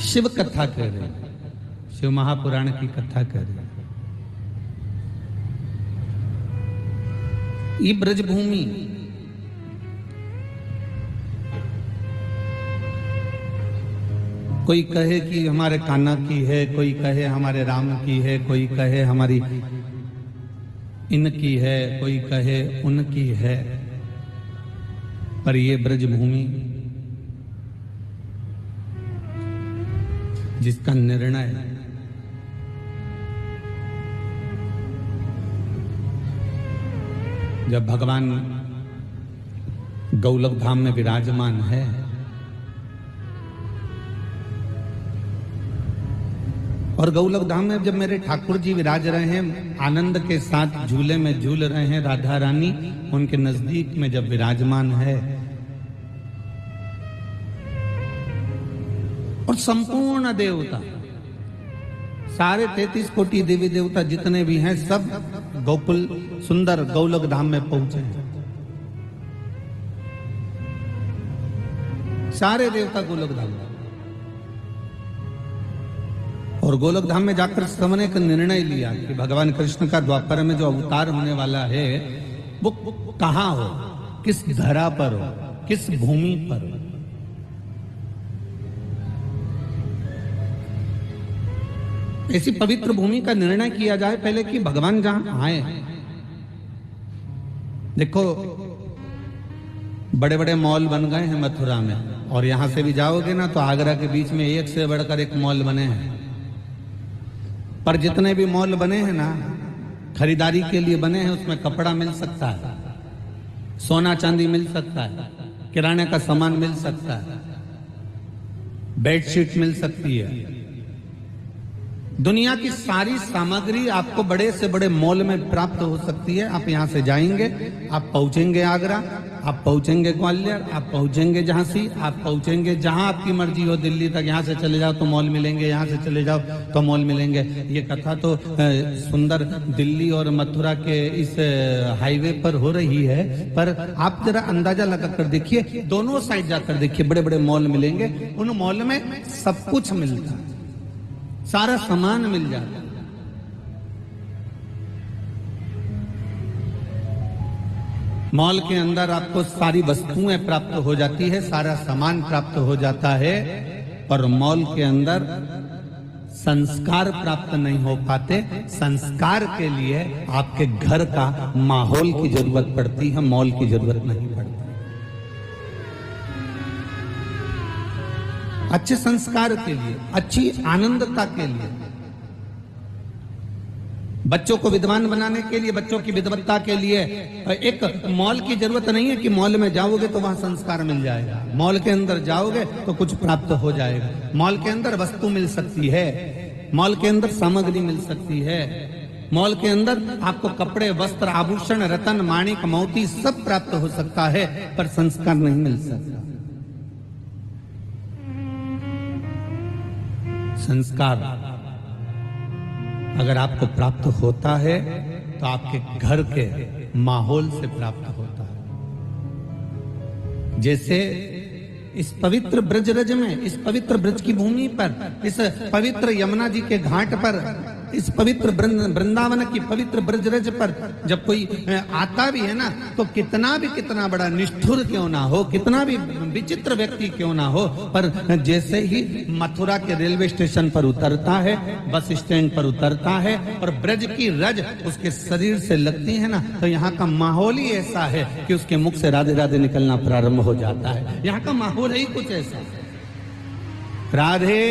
शिव कथा कर रहे, शिव महापुराण की कथा कर रहे। ये ब्रजभूमि कोई कहे कि हमारे कान्हा की है, कोई कहे हमारे राम की है, कोई कहे हमारी इनकी है, कोई कहे उनकी है, पर ये ब्रजभूमि जिसका निर्णय जब भगवान गौलक धाम में विराजमान है और गौलक धाम में जब मेरे ठाकुर जी विराज रहे हैं, आनंद के साथ झूले में झूल रहे हैं, राधा रानी उनके नजदीक में जब विराजमान है और संपूर्ण देवता, सारे 33 कोटि देवी देवता जितने भी हैं, सब गोकुल सुंदर गौलक धाम में पहुंचे हैं। सारे देवता गोलक धाम में, और गोलक धाम में जाकर सबने एक निर्णय लिया कि भगवान कृष्ण का द्वापर में जो अवतार होने वाला है वो कहां हो, किस धरा पर हो, किस भूमि पर हो। ऐसी पवित्र भूमि का निर्णय किया जाए पहले कि भगवान जहां आए। देखो बड़े बड़े मॉल बन गए हैं मथुरा में, और यहां से भी जाओगे ना तो आगरा के बीच में एक से बढ़कर एक मॉल बने हैं। पर जितने भी मॉल बने हैं ना, खरीदारी के लिए बने हैं, उसमें कपड़ा मिल सकता है, सोना चांदी मिल सकता है, किराने का सामान मिल सकता है, बेडशीट मिल सकती है। दुनिया की सारी सामग्री आपको बड़े से बड़े मॉल में प्राप्त हो सकती है। आप यहां से जाएंगे, आप पहुंचेंगे आगरा, आप पहुंचेंगे ग्वालियर, आप पहुंचेंगे झांसी, आप पहुंचेंगे जहां आपकी मर्जी हो, दिल्ली तक। यहां से चले जाओ तो मॉल मिलेंगे, यहां से चले जाओ तो मॉल मिलेंगे। ये कथा तो सुंदर दिल्ली और मथुरा के इस हाईवे पर हो रही है, पर आप जरा अंदाजा लगा कर देखिए, दोनों साइड जाकर देखिए, बड़े बड़े मॉल मिलेंगे। उन मॉल में सब कुछ मिलता है, सारा सामान मिल जाता है। मॉल के अंदर आपको सारी वस्तुएं प्राप्त हो जाती है, सारा सामान प्राप्त हो जाता है, पर मॉल के अंदर संस्कार प्राप्त नहीं हो पाते। संस्कार के लिए आपके घर का माहौल की जरूरत पड़ती है, मॉल की जरूरत नहीं पड़ती। अच्छे संस्कार के लिए, अच्छी आनंदता के लिए, बच्चों को विद्वान बनाने के लिए, बच्चों की विद्वत्ता के लिए एक मॉल की जरूरत नहीं है कि मॉल में जाओगे तो वहां संस्कार मिल जाएगा। मॉल के अंदर जाओगे तो कुछ प्राप्त हो जाएगा। मॉल के अंदर वस्तु मिल सकती है, मॉल के अंदर सामग्री मिल सकती है, मॉल के अंदर आपको कपड़े, वस्त्र, आभूषण, रतन, माणिक, मोती सब प्राप्त हो सकता है, पर संस्कार नहीं मिल सकता। संस्कार अगर आपको प्राप्त होता है तो आपके घर के माहौल से प्राप्त होता है। जैसे इस पवित्र ब्रजरज में, इस पवित्र ब्रज की भूमि पर, इस पवित्र यमुना जी के घाट पर, इस पवित्र वृंदावन की पवित्र ब्रजरज पर जब कोई आता भी है ना, तो कितना बड़ा निष्ठुर क्यों ना हो, कितना भी विचित्र व्यक्ति क्यों ना हो, पर जैसे ही मथुरा के रेलवे स्टेशन पर उतरता है, बस स्टैंड पर उतरता है और ब्रज की रज उसके शरीर से लगती है ना, तो यहाँ का माहौल ही ऐसा है कि उसके मुख से राधे राधे निकलना प्रारंभ हो जाता है। यहाँ का माहौल ही कुछ ऐसा है। राधे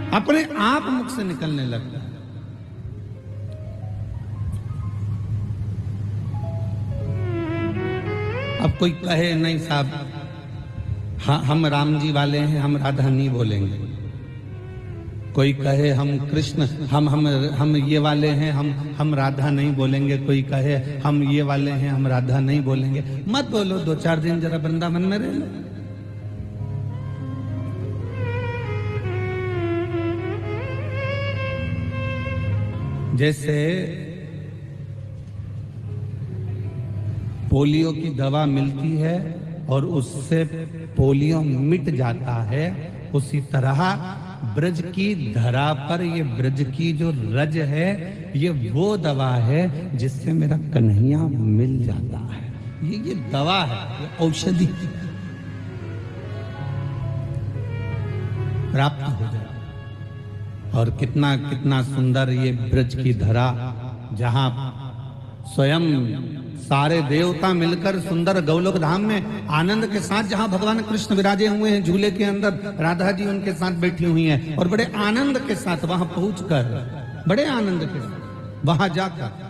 अपने आप मुख से निकलने लगता है। अब कोई कहे नहीं साहब, हम राम जी वाले हैं, हम राधा नहीं बोलेंगे। कोई कहे हम कृष्ण, हम ये वाले हैं, हम राधा नहीं बोलेंगे। कोई कहे हम ये वाले हैं, हम राधा नहीं बोलेंगे। मत बोलो, 2-4 दिन जरा वृंदावन में रह लो। जैसे पोलियो की दवा मिलती है और उससे पोलियो मिट जाता है, उसी तरह ब्रज की धरा पर ये ब्रज की जो रज है, ये वो दवा है जिससे मेरा कन्हैया मिल जाता है। ये दवा है, ये औषधि प्राप्त हो जाए। और कितना कितना सुंदर ये ब्रज की धरा, जहां स्वयं सारे देवता मिलकर सुंदर गौलोक धाम में आनंद के साथ, जहां भगवान कृष्ण विराजे हुए हैं झूले के अंदर, राधा जी उनके साथ बैठी हुई हैं, और बड़े आनंद के साथ वहां पहुंचकर, बड़े आनंद के साथ वहां जाकर